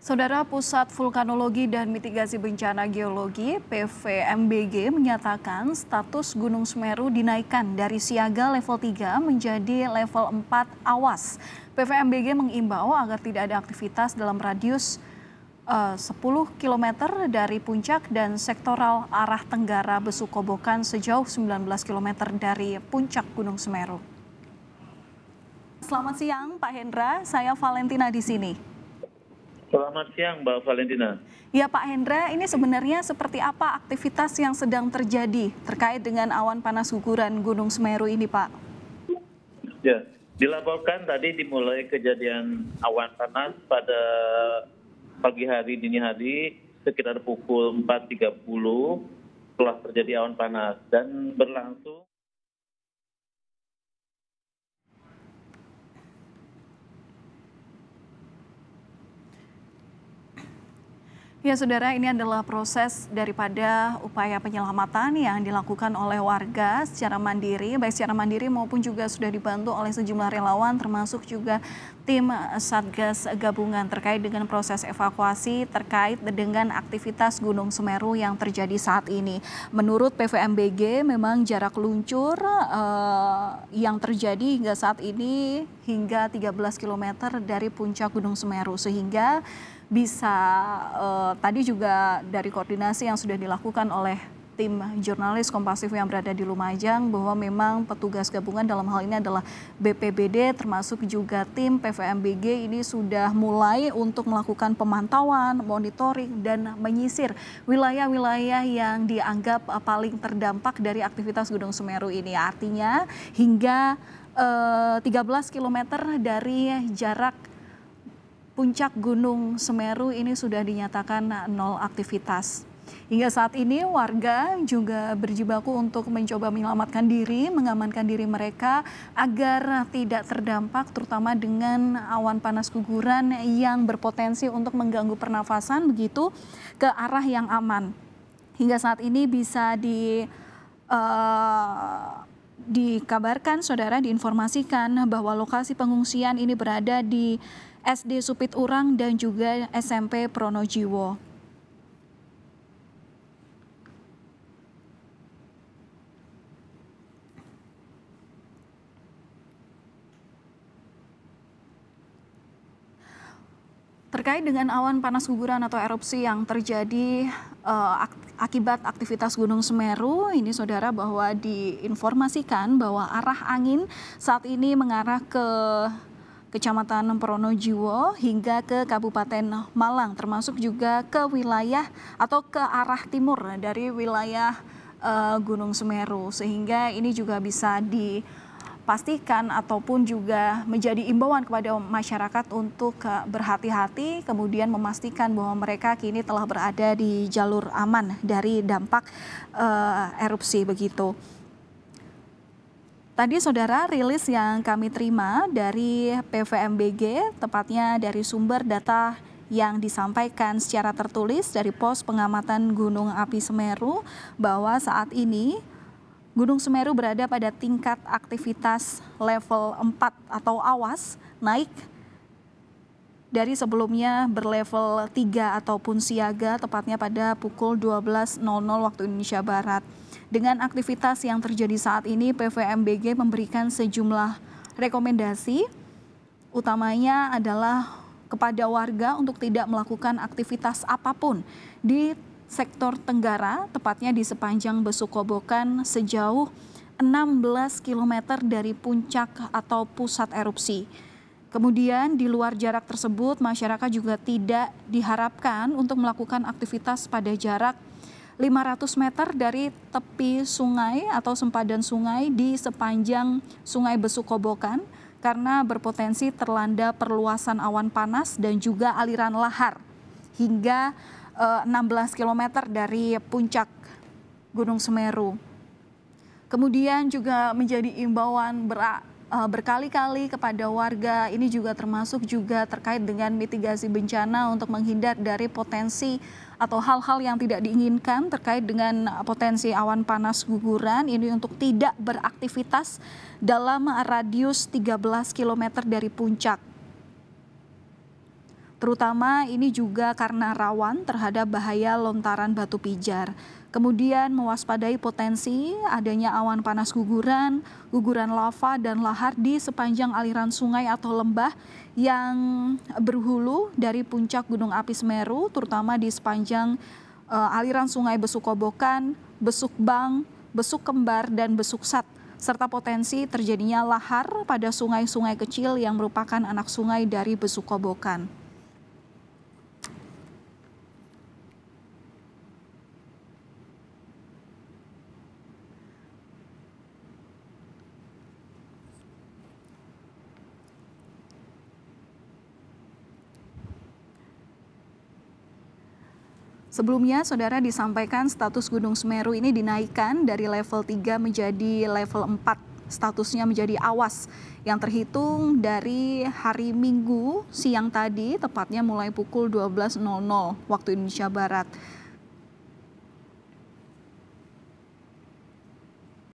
Saudara Pusat Vulkanologi dan Mitigasi Bencana Geologi (PVMBG) menyatakan status Gunung Semeru dinaikkan dari siaga level 3 menjadi level 4 awas. PVMBG mengimbau agar tidak ada aktivitas dalam radius 10 km dari puncak dan sektoral arah tenggara Besukobokan sejauh 19 km dari puncak Gunung Semeru. Selamat siang Pak Hendra, saya Valentina di sini. Selamat siang Mbak Valentina. Ya Pak Hendra, ini sebenarnya seperti apa aktivitas yang sedang terjadi terkait dengan awan panas guguran Gunung Semeru ini Pak? Ya, dilaporkan tadi dimulai kejadian awan panas pada pagi hari dini hari sekitar pukul 4.30 telah terjadi awan panas dan berlangsung. Ya saudara, ini adalah proses daripada upaya penyelamatan yang dilakukan oleh warga secara mandiri, baik secara mandiri maupun juga sudah dibantu oleh sejumlah relawan termasuk juga tim Satgas Gabungan terkait dengan proses evakuasi terkait dengan aktivitas Gunung Semeru yang terjadi saat ini. Menurut PVMBG memang jarak luncur yang terjadi hingga saat ini hingga 13 km dari puncak Gunung Semeru sehingga bisa tadi juga dari koordinasi yang sudah dilakukan oleh tim jurnalis Kompasif yang berada di Lumajang bahwa memang petugas gabungan dalam hal ini adalah BPBD termasuk juga tim PVMBG ini sudah mulai untuk melakukan pemantauan, monitoring dan menyisir wilayah-wilayah yang dianggap paling terdampak dari aktivitas Gunung Semeru ini. Artinya hingga 13 km dari jarak puncak Gunung Semeru ini sudah dinyatakan nol aktivitas. Hingga saat ini warga juga berjibaku untuk mencoba menyelamatkan diri, mengamankan diri mereka agar tidak terdampak terutama dengan awan panas guguran yang berpotensi untuk mengganggu pernafasan begitu ke arah yang aman. Hingga saat ini bisa dikabarkan saudara, diinformasikan bahwa lokasi pengungsian ini berada di SD Supit Urang dan juga SMP Pronojiwo. Terkait dengan awan panas guguran atau erupsi yang terjadi akibat aktivitas Gunung Semeru, ini saudara bahwa diinformasikan bahwa arah angin saat ini mengarah ke Kecamatan Pronojiwo hingga ke Kabupaten Malang, termasuk juga ke wilayah atau ke arah timur dari wilayah Gunung Semeru, sehingga ini juga bisa dipastikan ataupun juga menjadi imbauan kepada masyarakat untuk berhati-hati, kemudian memastikan bahwa mereka kini telah berada di jalur aman dari dampak erupsi begitu. Tadi saudara, rilis yang kami terima dari PVMBG, tepatnya dari sumber data yang disampaikan secara tertulis dari Pos Pengamatan Gunung Api Semeru, bahwa saat ini Gunung Semeru berada pada tingkat aktivitas level 4 atau awas, naik dari sebelumnya berlevel 3 ataupun siaga, tepatnya pada pukul 12.00 waktu Indonesia Barat. Dengan aktivitas yang terjadi saat ini, PVMBG memberikan sejumlah rekomendasi, utamanya adalah kepada warga untuk tidak melakukan aktivitas apapun di sektor Tenggara, tepatnya di sepanjang Besukobokan sejauh 16 km dari puncak atau pusat erupsi. Kemudian di luar jarak tersebut, masyarakat juga tidak diharapkan untuk melakukan aktivitas pada jarak 500 meter dari tepi sungai atau sempadan sungai di sepanjang Sungai Besukobokan karena berpotensi terlanda perluasan awan panas dan juga aliran lahar hingga 16 km dari puncak Gunung Semeru. Kemudian juga menjadi imbauan berkali-kali kepada warga, ini juga termasuk juga terkait dengan mitigasi bencana untuk menghindar dari potensi atau hal-hal yang tidak diinginkan terkait dengan potensi awan panas guguran ini untuk tidak beraktivitas dalam radius 13 km dari puncak. Terutama ini juga karena rawan terhadap bahaya lontaran batu pijar. Kemudian mewaspadai potensi adanya awan panas guguran, guguran lava dan lahar di sepanjang aliran sungai atau lembah yang berhulu dari puncak Gunung Api Semeru, terutama di sepanjang aliran sungai Besuk Kobokan, Besuk Bang, Besuk Kembar, dan Besuk Sat, serta potensi terjadinya lahar pada sungai-sungai kecil yang merupakan anak sungai dari Besuk Kobokan. Sebelumnya, Saudara, disampaikan status Gunung Semeru ini dinaikkan dari level 3 menjadi level 4. Statusnya menjadi awas yang terhitung dari hari Minggu siang tadi, tepatnya mulai pukul 12.00 waktu Indonesia Barat.